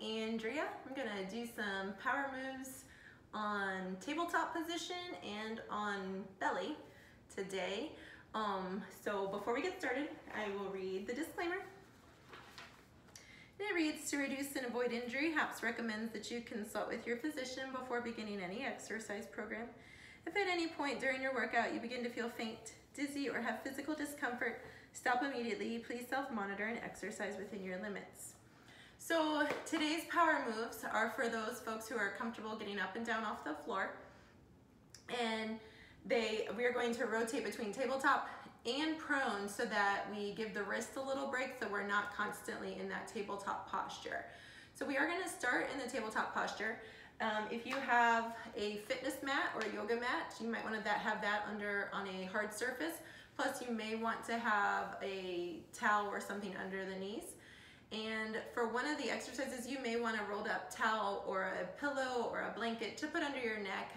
Andrea. I'm gonna do some power moves on tabletop position and on belly today. So before we get started, I will read the disclaimer. It reads, to reduce and avoid injury, HAPS recommends that you consult with your physician before beginning any exercise program. If at any point during your workout you begin to feel faint, dizzy, or have physical discomfort, stop immediately. Please self-monitor and exercise within your limits. So today's power moves are for those folks who are comfortable getting up and down off the floor. And we are going to rotate between tabletop and prone so that we give the wrist a little break so we're not constantly in that tabletop posture. So we are going to start in the tabletop posture. If you have a fitness mat or a yoga mat, you might want to have that on a hard surface. Plus you may want to have a towel or something under the knees. And for one of the exercises, you may want a rolled up towel or a pillow or a blanket to put under your neck.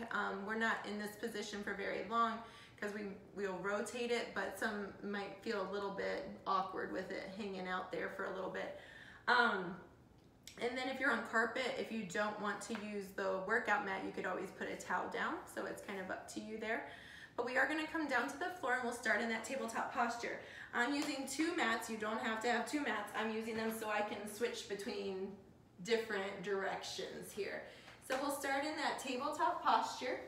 We're not in this position for very long because we'll rotate it, but some might feel a little bit awkward with it hanging out there for a little bit. And then if you're on carpet, if you don't want to use the workout mat, you could always put a towel down. So it's kind of up to you there. But we are gonna come down to the floor and we'll start in that tabletop posture. I'm using two mats. You don't have to have two mats. I'm using them so I can switch between different directions here. So we'll start in that tabletop posture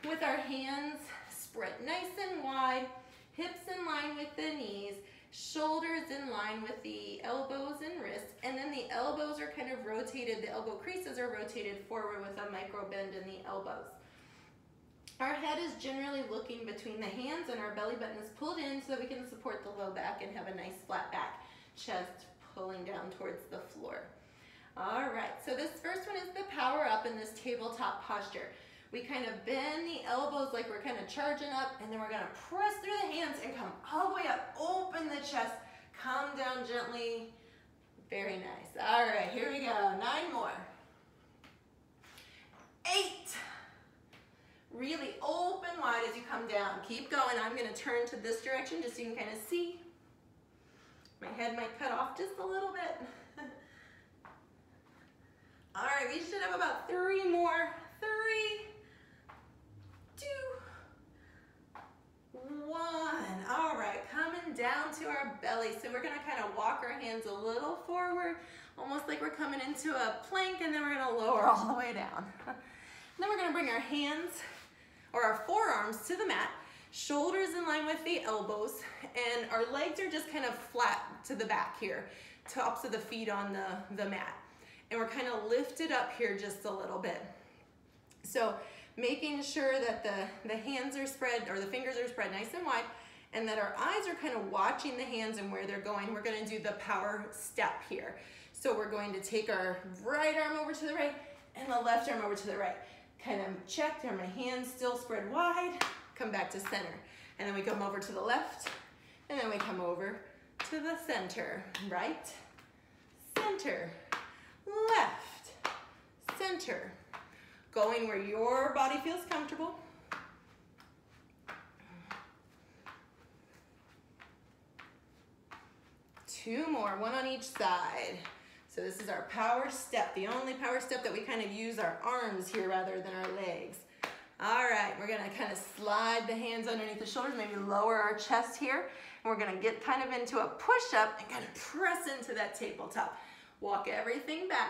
with our hands spread nice and wide, hips in line with the knees, shoulders in line with the elbows and wrists, and then the elbows are kind of rotated, the elbow creases are rotated forward with a micro bend in the elbows. Our head is generally looking between the hands and our belly button is pulled in so that we can support the low back and have a nice flat back, chest pulling down towards the floor. All right, so this first one is the power up in this tabletop posture. We kind of bend the elbows like we're kind of charging up, and then we're gonna press through the hands and come all the way up, open the chest, come down gently. Very nice. All right, here we go, 9 more. 8. Really open wide as you come down. Keep going. I'm going to turn to this direction just so you can kind of see. My head might cut off just a little bit. All right, we should have about 3 more. 3, 2, 1. All right, coming down to our belly. So we're going to kind of walk our hands a little forward, almost like we're coming into a plank, and then we're going to lower all the way down. Then we're going to bring our hands or our forearms to the mat, shoulders in line with the elbows, and our legs are just kind of flat to the back here, tops of the feet on the mat. And we're kind of lifted up here just a little bit. So making sure that the hands are spread, or the fingers are spread nice and wide, and that our eyes are kind of watching the hands and where they're going. We're going to do the power step here. So we're going to take our right arm over to the right and the left arm over to the right. Kind of check, are my hands still spread wide, come back to center. And then we come over to the left, and then we come over to the center. Right, center, left, center. Going where your body feels comfortable. Two more, one on each side. So this is our power step, the only power step that we kind of use our arms here rather than our legs. All right, we're gonna kind of slide the hands underneath the shoulders, maybe lower our chest here. And we're gonna get kind of into a push-up and kind of press into that tabletop. Walk everything back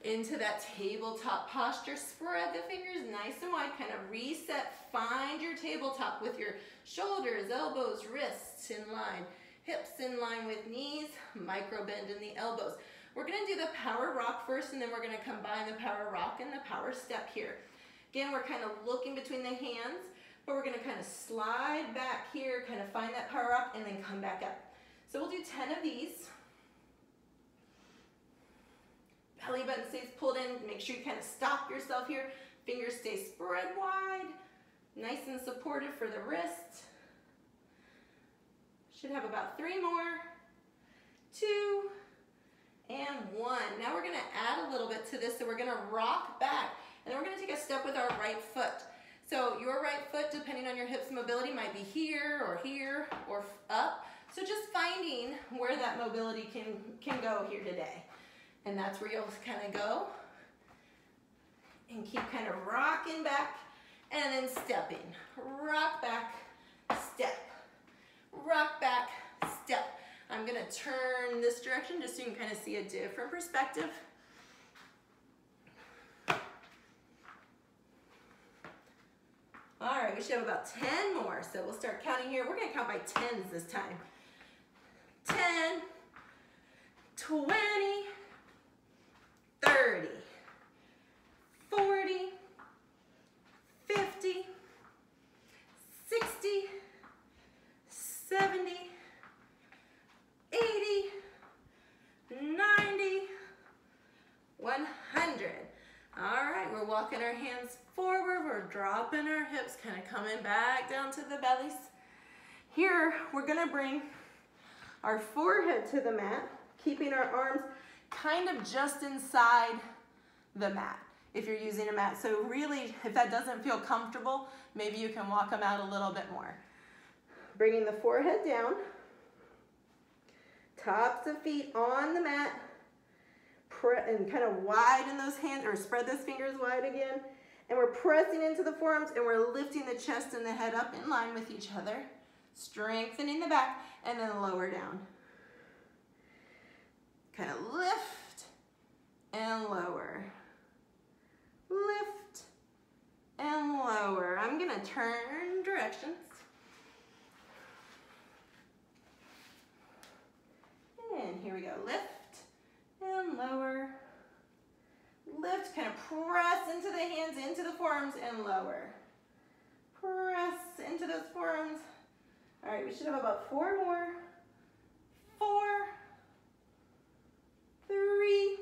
into that tabletop posture. Spread the fingers nice and wide, kind of reset. Find your tabletop with your shoulders, elbows, wrists in line. Hips in line with knees, micro bend in the elbows. We're gonna do the power rock first, and then we're gonna combine the power rock and the power step here. Again, we're kind of looking between the hands, but we're gonna kind of slide back here, kind of find that power rock, and then come back up. So we'll do 10 of these. Belly button stays pulled in. Make sure you kind of stop yourself here. Fingers stay spread wide, nice and supportive for the wrist. Should have about 3 more, 2, and 1. Now we're gonna add a little bit to this, so we're gonna rock back, and then we're gonna take a step with our right foot. So your right foot, depending on your hips mobility, might be here or up. So just finding where that mobility can go here today. And that's where you'll kind of go and keep kind of rocking back and then stepping. Rock back, step. Rock back, step. I'm gonna turn this direction just so you can kind of see a different perspective. All right, we should have about 10 more. So we'll start counting here. We're gonna count by tens this time. 10, 20, 30, 40, 50, 60, 70, 80, 90, 100. All right, we're walking our hands forward. We're dropping our hips, kind of coming back down to the bellies. Here, we're gonna bring our forehead to the mat, keeping our arms kind of just inside the mat if you're using a mat. So really, if that doesn't feel comfortable, maybe you can walk them out a little bit more. Bringing the forehead down, tops of feet on the mat, and kind of widen those hands, or spread those fingers wide again. And we're pressing into the forearms, and we're lifting the chest and the head up in line with each other, strengthening the back, and then lower down. Kind of lift and lower. Lift and lower. I'm gonna turn directions. And here we go, lift and lower. Lift, kind of press into the hands, into the forearms, and lower. Press into those forearms. All right, we should have about 4 more. 4, 3,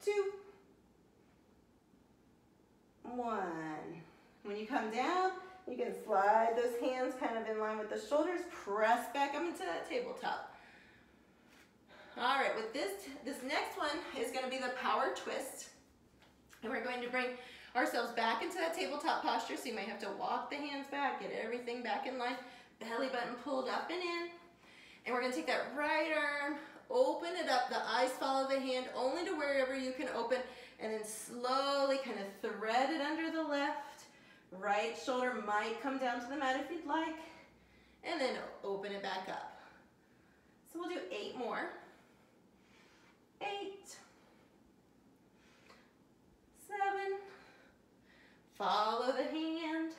2, 1. When you come down, you can slide those hands kind of in line with the shoulders, press back up into that tabletop. All right, with this next one is gonna be the power twist. And we're going to bring ourselves back into that tabletop posture, so you might have to walk the hands back, get everything back in line, belly button pulled up and in. And we're gonna take that right arm, open it up, the eyes follow the hand only to wherever you can open, and then slowly kind of thread it under the left. Right shoulder might come down to the mat if you'd like, and then open it back up. So we'll do 8 more. 8, 7, follow the hand.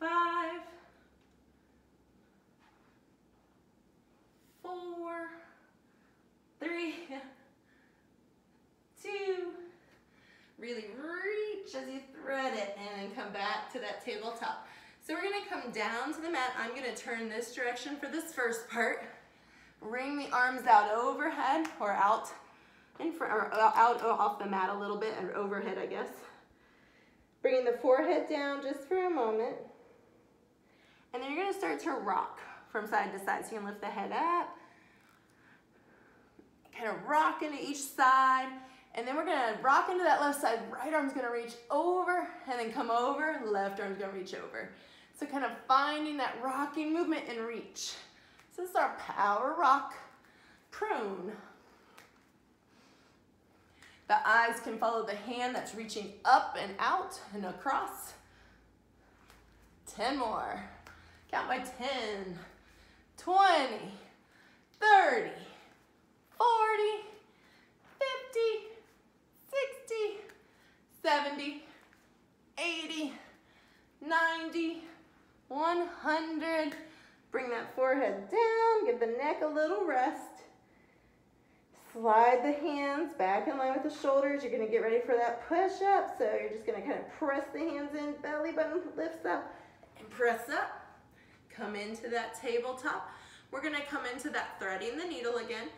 5, 4, 3, 2, really reach as you thread it, and then come back to that tabletop. So we're gonna come down to the mat. I'm gonna turn this direction for this first part. Bring the arms out overhead, or out in front, or out off the mat a little bit, and overhead, I guess. Bringing the forehead down just for a moment. And then you're gonna start to rock from side to side. So you can lift the head up, kind of rock into each side, and then we're gonna rock into that left side. Right arm's gonna reach over, and then come over, left arm's gonna reach over. So kind of finding that rocking movement and reach. So this is our power rock prune. The eyes can follow the hand that's reaching up and out and across. 10 more. Count by 10, 20, 30, 40, 50, 60, 70, 80, 90, 100. Bring that forehead down, give the neck a little rest. Slide the hands back in line with the shoulders. You're gonna get ready for that push up. So you're just gonna kind of press the hands in, belly button lifts up, and press up. Come into that tabletop. We're gonna come into that threading the needle again.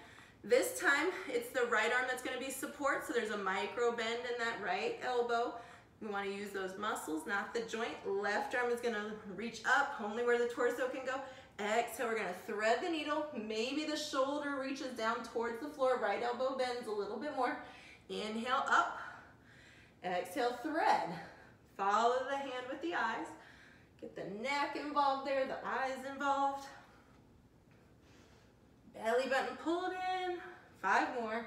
This time, it's the right arm that's gonna be support, so there's a micro bend in that right elbow. We wanna use those muscles, not the joint. Left arm is gonna reach up, only where the torso can go. Exhale, we're gonna thread the needle. Maybe the shoulder reaches down towards the floor, right elbow bends a little bit more. Inhale, up. Exhale, thread. Follow the hand with the eyes. Get the neck involved there, the eyes involved. Belly button pulled in. 5 more.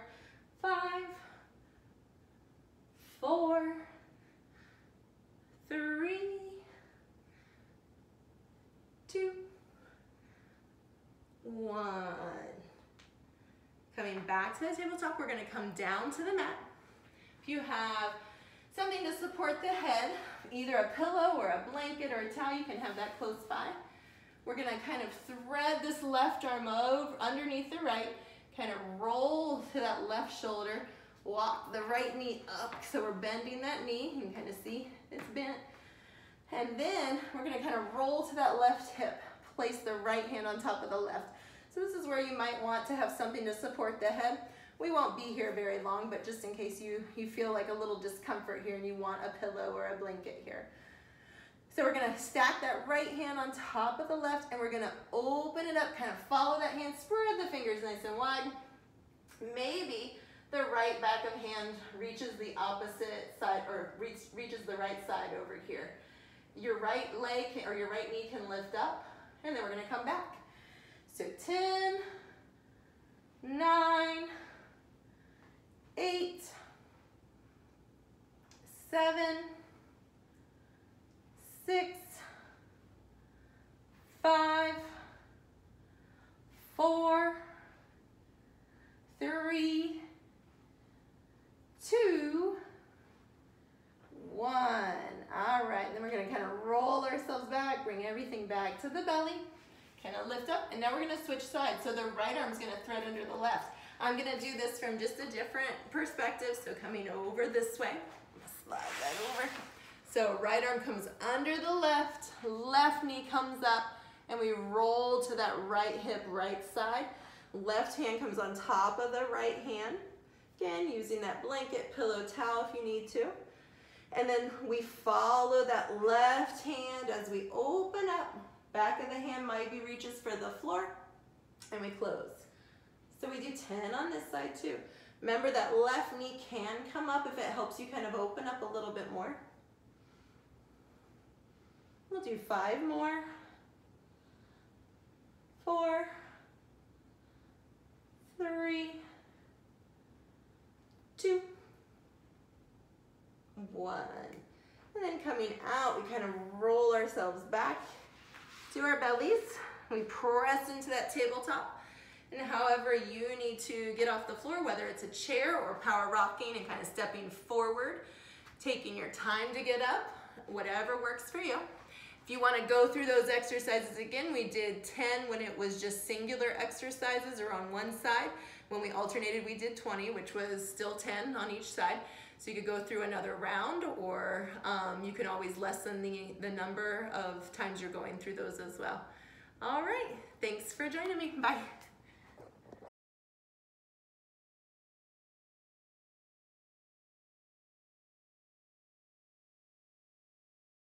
5, 4, 3, 2, 1. Coming back to the tabletop, we're going to come down to the mat. If you have something to support the head, either a pillow or a blanket or a towel, you can have that close by. We're going to kind of thread this left arm over underneath the right, kind of roll to that left shoulder, walk the right knee up, so we're bending that knee. You can kind of see it's bent. And then we're going to kind of roll to that left hip, place the right hand on top of the left. So this is where you might want to have something to support the head. We won't be here very long, but just in case you feel like a little discomfort here and you want a pillow or a blanket here. So we're going to stack that right hand on top of the left, and we're going to open it up, kind of follow that hand, spread the fingers nice and wide. Maybe the right back of hand reaches the opposite side, or reaches the right side over here. Your right leg or your right knee can lift up, and then we're going to come back. So 10, 9, 8, 7, 6, 5, 4, 3, 2, 1. All right, then we're going to kind of roll ourselves back, bring everything back to the belly, kind of lift up, and now we're going to switch sides. So the right arm is going to thread under the left. I'm going to do this from just a different perspective, so coming over this way. Slide that over. So right arm comes under the left, left knee comes up, and we roll to that right hip, right side. Left hand comes on top of the right hand. Again, using that blanket, pillow, towel if you need to. And then we follow that left hand as we open up. Back of the hand maybe reaches for the floor, and we close. So we do 10 on this side too. Remember that left knee can come up if it helps you kind of open up a little bit more. We'll do 5 more. 4, 3, 2, 1. And then coming out, we kind of roll ourselves back to our bellies. We press into that tabletop. And however you need to get off the floor, whether it's a chair or power rocking and kind of stepping forward, taking your time to get up, whatever works for you. If you want to go through those exercises again, we did 10 when it was just singular exercises or on one side. When we alternated, we did 20, which was still 10 on each side. So you could go through another round, or you can always lessen the number of times you're going through those as well. All right, thanks for joining me. Bye.